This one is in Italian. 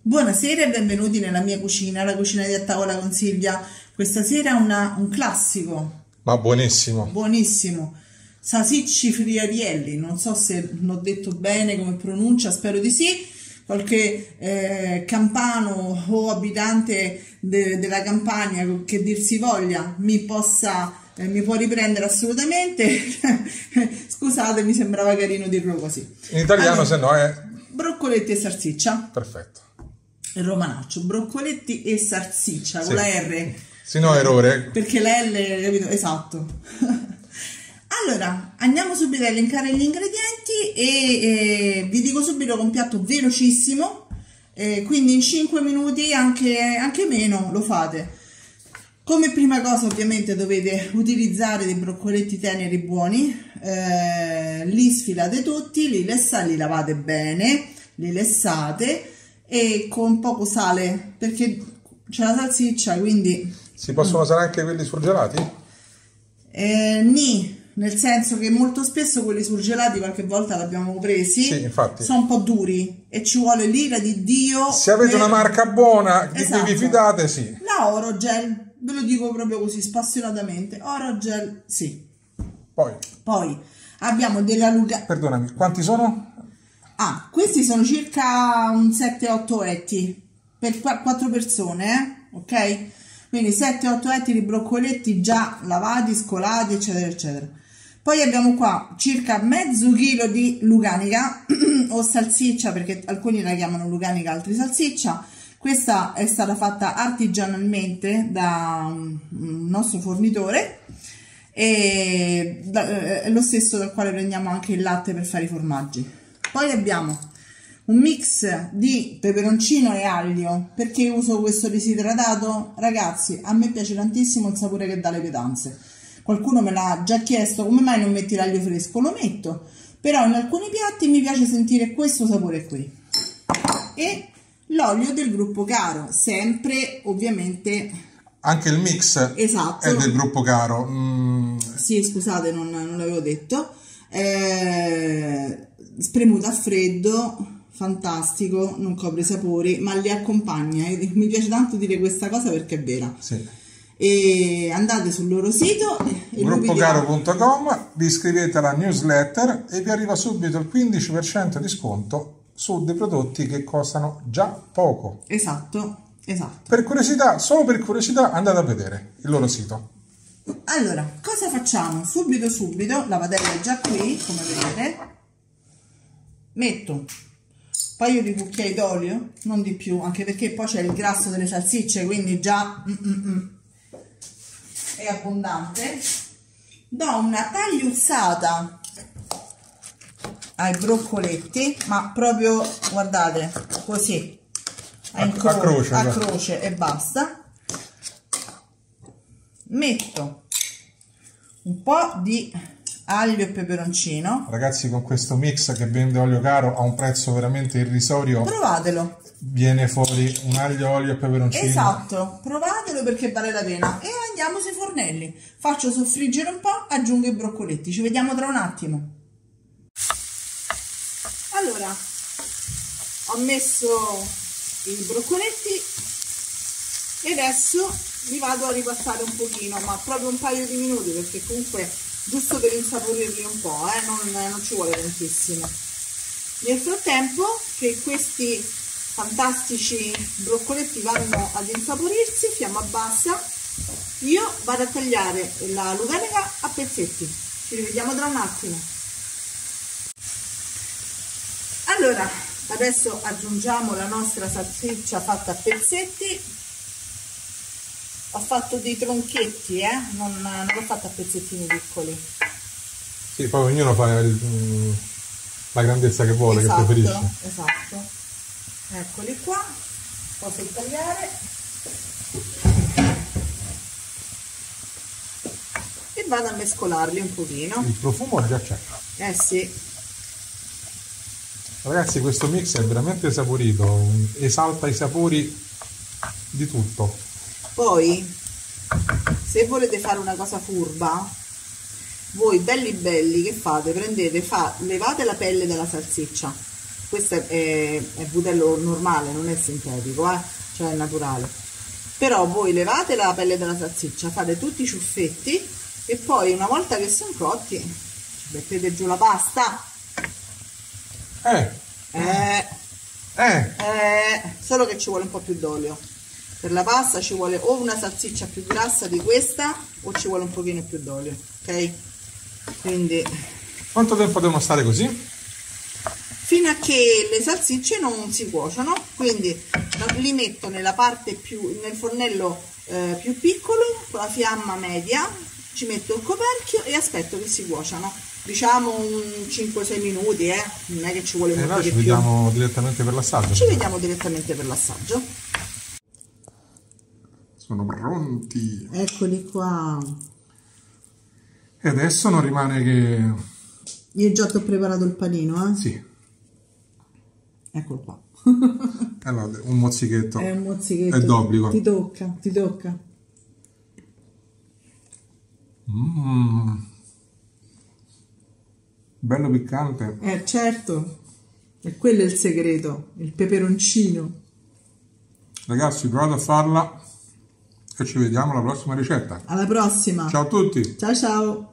Buonasera e benvenuti nella mia cucina, la cucina di A Tavola con Silvia. Questa sera un classico, ma buonissimo. buonissimo, salsicci friarielli. Non so se l'ho detto bene come pronuncia, spero di sì. Qualche campano o abitante della Campania che dir si voglia mi può riprendere assolutamente. Scusate, mi sembrava carino dirlo così. In italiano, allora, se no è broccoletti e salsiccia. perfetto. Il romanaccio, broccoletti e salsiccia, Sì. con la R. Se no errore. Perché la L, capito? Esatto. Allora, andiamo subito a elencare gli ingredienti e vi dico subito che è un piatto velocissimo, quindi in 5 minuti, anche meno, lo fate. Come prima cosa ovviamente dovete utilizzare dei broccoletti teneri buoni, li sfilate tutti, li lavate bene, li lessate e con poco sale, perché c'è la salsiccia, quindi... Si possono usare anche quelli surgelati? Nì, nel senso che molto spesso quelli surgelati qualche volta l'abbiamo presi, Sì, infatti. sono un po' duri e ci vuole l'ira di Dio. Se avete una marca buona di cui vi fidate, sì. La Orogel, ve lo dico proprio così spassionatamente, Orogel, sì. Poi abbiamo della Lugano. Perdonami, quanti sono? Questi sono circa un 7-8 etti per 4 persone, ok? Quindi 7-8 etti di broccoletti già lavati, scolati, eccetera, eccetera. Poi abbiamo qua circa mezzo chilo di luganica o salsiccia, perché alcuni la chiamano luganica, altri salsiccia. Questa è stata fatta artigianalmente da un nostro fornitore e è lo stesso dal quale prendiamo anche il latte per fare i formaggi. Poi abbiamo un mix di peperoncino e aglio. Perché uso questo disidratato? Ragazzi, a me piace tantissimo il sapore che dà le pietanze. Qualcuno me l'ha già chiesto, come mai non metti l'aglio fresco? Lo metto, però in alcuni piatti mi piace sentire questo sapore qui. E l'olio del gruppo Caro, sempre ovviamente... Anche il mix esatto. È del gruppo Caro. Sì, scusate, non l'avevo detto. Spremuto a freddo, fantastico, non copre i sapori, ma li accompagna. Mi piace tanto dire questa cosa perché è vera. Sì. E andate sul loro sito gruppocaro.com, vi iscrivete alla newsletter e vi arriva subito il 15% di sconto su dei prodotti che costano già poco. Esatto. Per curiosità, solo per curiosità, andate a vedere il loro sito. Allora, cosa facciamo? Subito, la padella è già qui, come vedete. Metto un paio di cucchiai d'olio, non di più, anche perché poi c'è il grasso delle salsicce, quindi già è abbondante. Do una tagliuzzata ai broccoletti, ma proprio, guardate, così, a croce e basta. Metto un po' di aglio e peperoncino. Ragazzi, con questo mix che vende Olio Caro a un prezzo veramente irrisorio, provatelo, viene fuori un aglio, olio e peperoncino. Esatto, provatelo perché vale la pena. E andiamo sui fornelli, faccio soffriggere un po', aggiungo i broccoletti, ci vediamo tra un attimo. Allora, ho messo i broccoletti e adesso li vado a ripassare un pochino, ma proprio un paio di minuti, perché comunque giusto per insaporirli un po', non ci vuole tantissimo. Nel frattempo che questi fantastici broccoletti vanno ad insaporirsi, fiamma bassa, io vado a tagliare la luganica a pezzetti. Ci rivediamo tra un attimo. Allora, adesso aggiungiamo la nostra salsiccia fatta a pezzetti. Ho fatto dei tronchetti, non l'ho fatta a pezzettini piccoli. Sì, poi ognuno fa la grandezza che vuole, esatto, che preferisce. Esatto. Eccoli qua. Posso tagliare. E vado a mescolarli un pochino. Il profumo già c'è. Sì. Ragazzi, questo mix è veramente saporito, esalta i sapori di tutto. Poi, se volete fare una cosa furba, voi belli che fate? Prendete, levate la pelle della salsiccia, questo è budello normale, non è sintetico, cioè è naturale. Però voi levate la pelle della salsiccia, fate tutti i ciuffetti e poi una volta che sono cotti ci mettete giù la pasta. Solo che ci vuole un po' più d'olio. Per la pasta ci vuole o una salsiccia più grassa di questa o ci vuole un pochino più d'olio, ok? Quindi quanto tempo devono stare così? Fino a che le salsicce non si cuociono, quindi li metto nella parte nel fornello più piccolo con la fiamma media, ci metto il coperchio e aspetto che si cuociano, diciamo un 5-6 minuti, non è che ci vuole molto di più. Ci vediamo direttamente per l'assaggio. Ci vediamo direttamente per l'assaggio. Sono pronti. Eccoli qua. E adesso non rimane che... Io già ti ho preparato il panino, Sì. Eccolo qua. Allora, un mozzichetto. È un mozzichetto. È d'obbligo. Ti tocca, ti tocca. Bello piccante. Certo. E quello è il segreto, il peperoncino. Ragazzi, provate a farla e ci vediamo alla prossima ricetta. Alla prossima. Ciao a tutti. Ciao ciao.